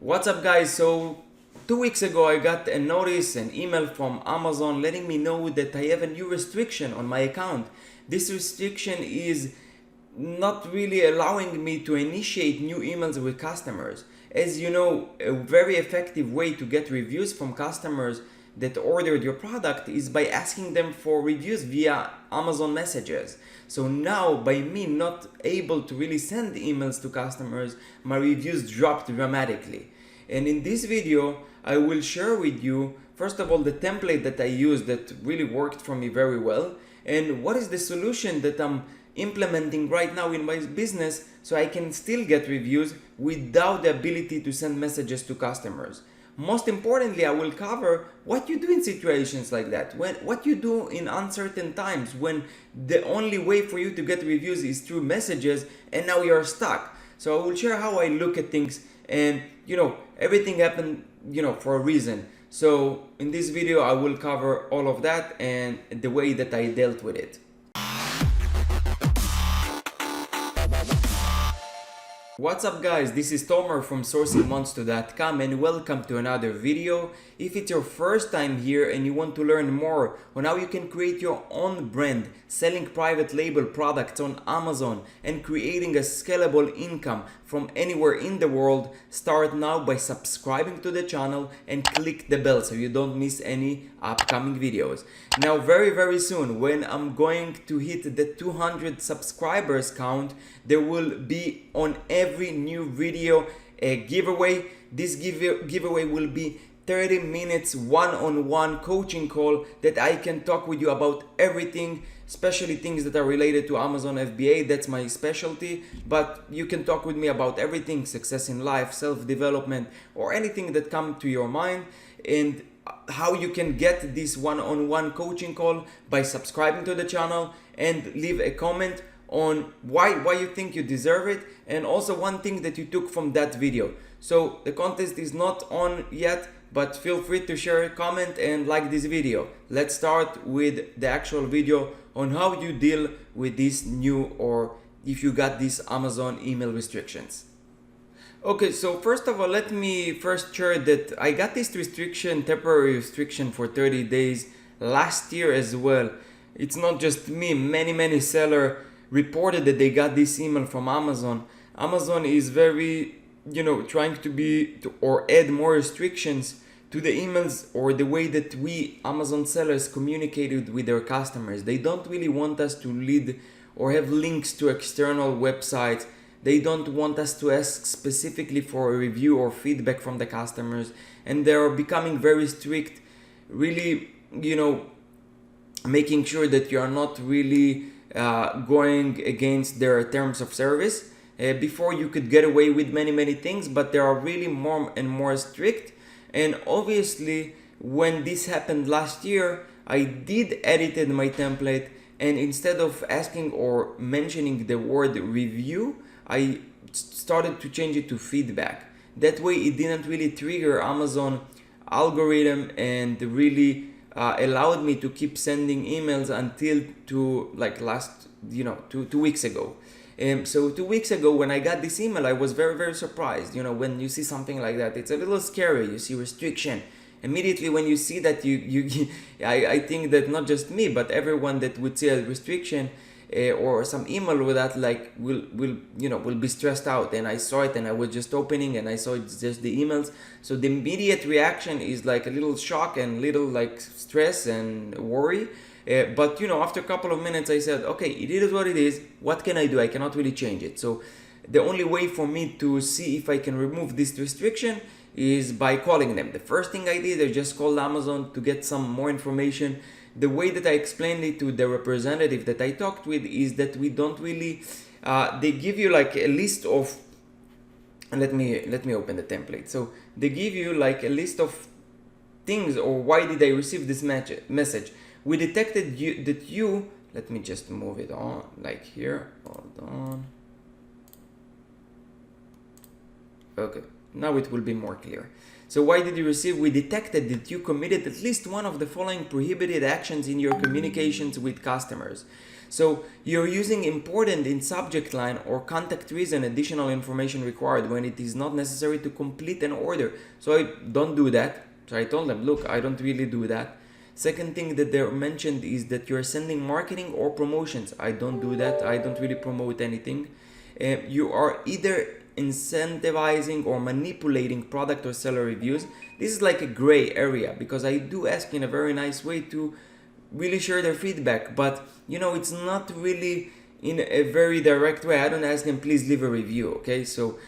What's up, guys? So 2 weeks ago I got a notice, an email from Amazon letting me know that I have a new restriction on my account. This restriction is not really allowing me to initiate new emails with customers. As you know, a very effective way to get reviews from customers that ordered your product is by asking them for reviews via Amazon messages. So now, by me not able to really send emails to customers, my reviews dropped dramatically. And in this video, I will share with you, first of all, the template that I used that really worked for me very well, and what is the solution that I'm implementing right now in my business so I can still get reviews without the ability to send messages to customers. Most importantly, I will cover what you do in situations like that, what you do in uncertain times when the only way for you to get reviews is through messages and now you're stuck. So I will share how I look at things, and everything happened for a reason. So in this video I will cover all of that and the way that I dealt with it. What's up, guys? This is Tomer from sourcingmonster.com and welcome to another video. If it's your first time here and you want to learn more on how you can create your own brand, selling private label products on Amazon and creating a scalable income from anywhere in the world, start now by subscribing to the channel and click the bell so you don't miss any upcoming videos. Now, very soon, when I'm going to hit the 200 subscribers count, there will be on every new video a giveaway. This giveaway will be 30 minutes one-on-one coaching call that I can talk with you about everything, especially things that are related to Amazon FBA. That's my specialty, but you can talk with me about everything: success in life, self-development, or anything that comes to your mind. And how you can get this one-on-one coaching call by subscribing to the channel and leave a comment on why you think you deserve it, and also one thing that you took from that video. So the contest is not on yet, but feel free to share a comment and like this video. Let's start with the actual video on how you deal with this new, or if you got these Amazon email restrictions. Okay, so first of all, let me first share that I got this restriction, temporary restriction, for 30 days last year as well. It's not just me, many sellers reported that they got this email from Amazon. Amazon is very, trying to add more restrictions to the emails or the way that we Amazon sellers communicated with their customers. They don't really want us to lead or have links to external websites. They don't want us to ask specifically for a review or feedback from the customers, and they are becoming very strict, really, making sure that you are not really going against their terms of service. Before you could get away with many things, but they are really more and more strict. And obviously, when this happened last year, I did edit my template, and instead of asking or mentioning the word review, I started to change it to feedback. That way it didn't really trigger Amazon algorithm and really allowed me to keep sending emails until last 2 weeks ago. So 2 weeks ago when I got this email, I was very surprised. When you see something like that, it's a little scary. You see restriction. Immediately when you see that, I think that not just me, but everyone that would see a restriction or some email with that, will be stressed out. And I saw it, and I was just opening, and I saw it's just the emails. So the immediate reaction is like a little shock and little stress and worry. But after a couple of minutes, I said, okay, it is what it is. What can I do? I cannot really change it. So the only way for me to see if I can remove this restriction is by calling them. The first thing I did, I just called Amazon to get some more information. The way that I explained it to the representative that I talked with is that we don't really, they give you a list of, let me open the template. So they give you a list of things, or why did I receive this message. We detected that you, let me just move it on, here, hold on. Okay, now it will be more clear. So why did you receive? We detected that you committed at least one of the following prohibited actions in your communications with customers. So you're using important in subject line or contact reason additional information required when it is not necessary to complete an order. So I don't do that. So I told them, look, I don't really do that. Second thing that they mentioned is that you're sending marketing or promotions. I don't do that. I don't really promote anything. You are either incentivizing or manipulating product or seller reviews. This is like a gray area because I do ask in a very nice way to really share their feedback, but it's not really in a very direct way. I don't ask them, please leave a review, okay? So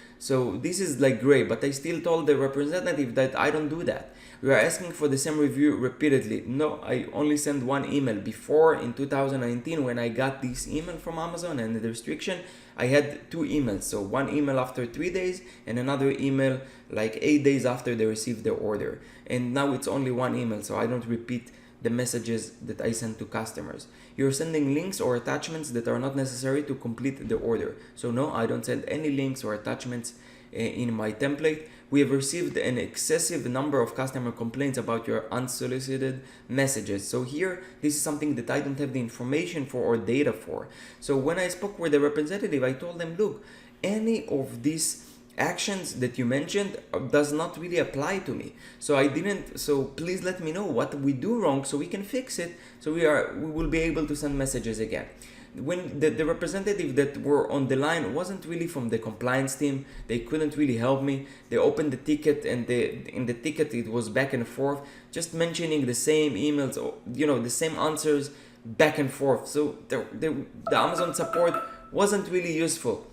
this is like gray, but I still told the representative that I don't do that. We are asking for the same review repeatedly. No, I only send one email. Before, in 2019, when I got this email from Amazon and the restriction, I had 2 emails. So one email after 3 days and another email like 8 days after they received their order. And now it's only one email, so I don't repeat the messages that I send to customers. You're sending links or attachments that are not necessary to complete the order. So no, I don't send any links or attachments in my template. We have received an excessive number of customer complaints about your unsolicited messages. So here, this is something that I don't have the information for or data for. So when I spoke with the representative, I told them, look, any of these actions that you mentioned does not really apply to me. So please let me know what we do wrong so we can fix it, so we will be able to send messages again. When the representative that were on the line wasn't really from the compliance team, they couldn't really help me. They opened the ticket and in the ticket it was back and forth, just mentioning the same emails, the same answers back and forth. So the Amazon support wasn't really useful.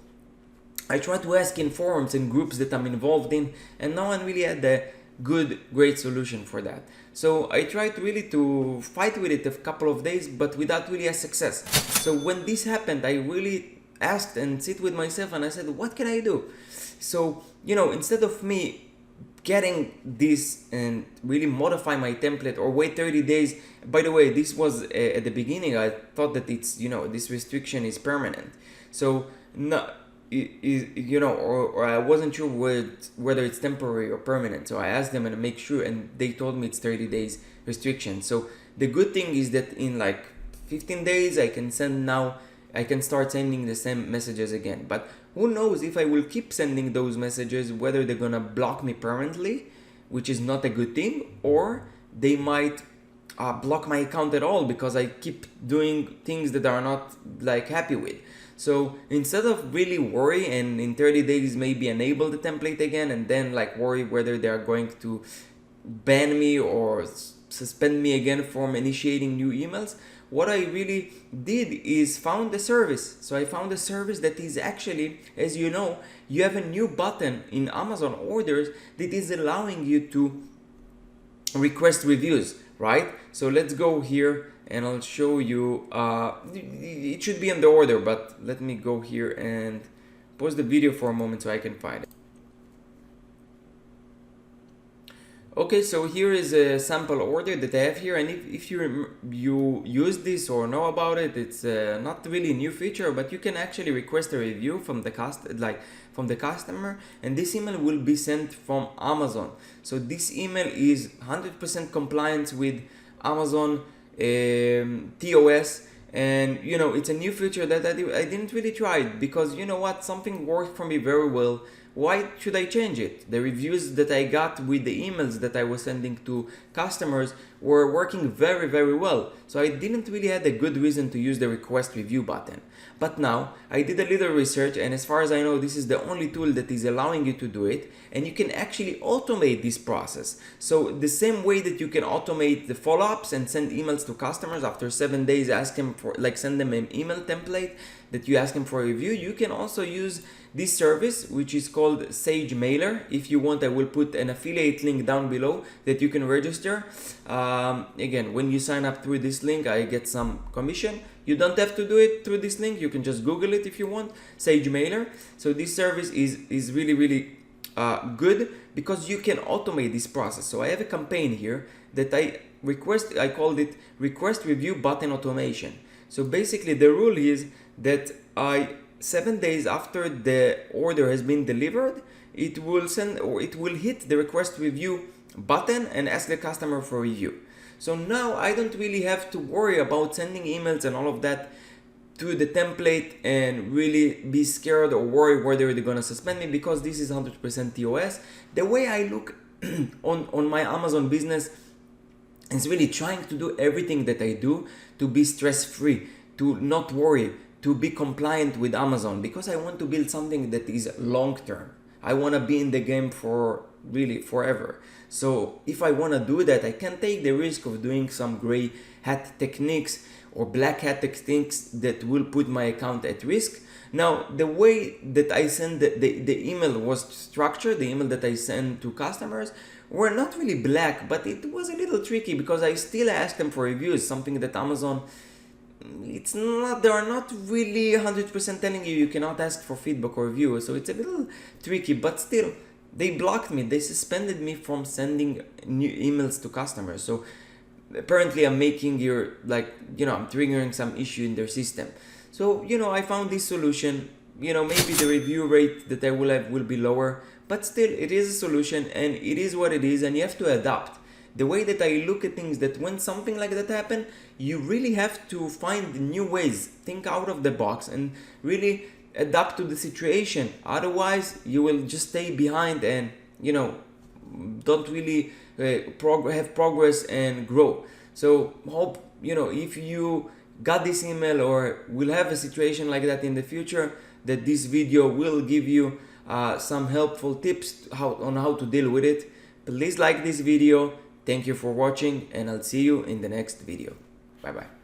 I tried to ask in forums and groups that I'm involved in, and no one really had a great solution for that. So I tried really to fight with it a couple of days, but without really a success. So when this happened, I really asked and sit with myself and I said, what can I do? So, instead of me getting this and really modify my template or wait 30 days, by the way, this was at the beginning, I thought that it's, this restriction is permanent. So, no. Or I wasn't sure whether it's temporary or permanent. So I asked them and make sure, and they told me it's 30 days restriction. So the good thing is that in like 15 days, I can start sending the same messages again. But who knows if I will keep sending those messages, whether they're gonna block me permanently, which is not a good thing, or they might block my account at all because I keep doing things that are not like happy with. So instead of really worry and in 30 days maybe enable the template again and then like worry whether they are going to ban me or suspend me again from initiating new emails, what I really did is found a service. So I found a service that is actually, as you know, you have a new button in Amazon orders that is allowing you to request reviews, right? So let's go here and I'll show you, it should be in the order, but let me go here and pause the video for a moment so I can find it. Okay, so here is a sample order that I have here, and if you use this or know about it, it's not really a new feature, but you can actually request a review from the customer, and this email will be sent from Amazon. So this email is 100% compliant with Amazon TOS, and it's a new feature that I didn't really try it because something worked for me very well. Why should I change it? The reviews that I got with the emails that I was sending to customers were working very, very well. So I didn't really have a good reason to use the request review button. But now I did a little research, and as far as I know, this is the only tool that is allowing you to do it, and you can actually automate this process. So the same way that you can automate the follow-ups and send emails to customers after 7 days, send them an email template that you ask them for a review, you can also use this service, which is called Sage Mailer. If you want, I will put an affiliate link down below that you can register. Again, when you sign up through this link, I get some commission. You don't have to do it through this link. You can just Google it if you want, Sage Mailer. So this service is really, really good because you can automate this process. So I have a campaign here that I called it Request Review Button Automation. So basically the rule is that 7 days after the order has been delivered, it will hit the request review button and ask the customer for a review. So now I don't really have to worry about sending emails and all of that to the template and really be scared or worry whether they're gonna suspend me, because this is 100% TOS. The way I look on my Amazon business is really trying to do everything that I do to be stress-free, to not worry, to be compliant with Amazon, because I want to build something that is long-term. I want to be in the game for really forever. So if I want to do that, I can take the risk of doing some gray hat techniques or black hat techniques that will put my account at risk. Now, the way that I send the email was structured, the email that I send to customers were not really black, but it was a little tricky because I still asked them for reviews, something that Amazon, it's not, they are not really 100% telling you cannot ask for feedback or review. So it's a little tricky, but still, they blocked me. They suspended me from sending new emails to customers. So apparently I'm making I'm triggering some issue in their system. So, I found this solution. Maybe the review rate that I will have will be lower, but still it is a solution and it is what it is, and you have to adapt. The way that I look at things, that when something like that happens, you really have to find new ways, think out of the box and really adapt to the situation. Otherwise, you will just stay behind and, don't really have progress and grow. So hope, if you got this email or will have a situation like that in the future, that this video will give you some helpful tips on how to deal with it. Please like this video. Thank you for watching, and I'll see you in the next video. Bye bye.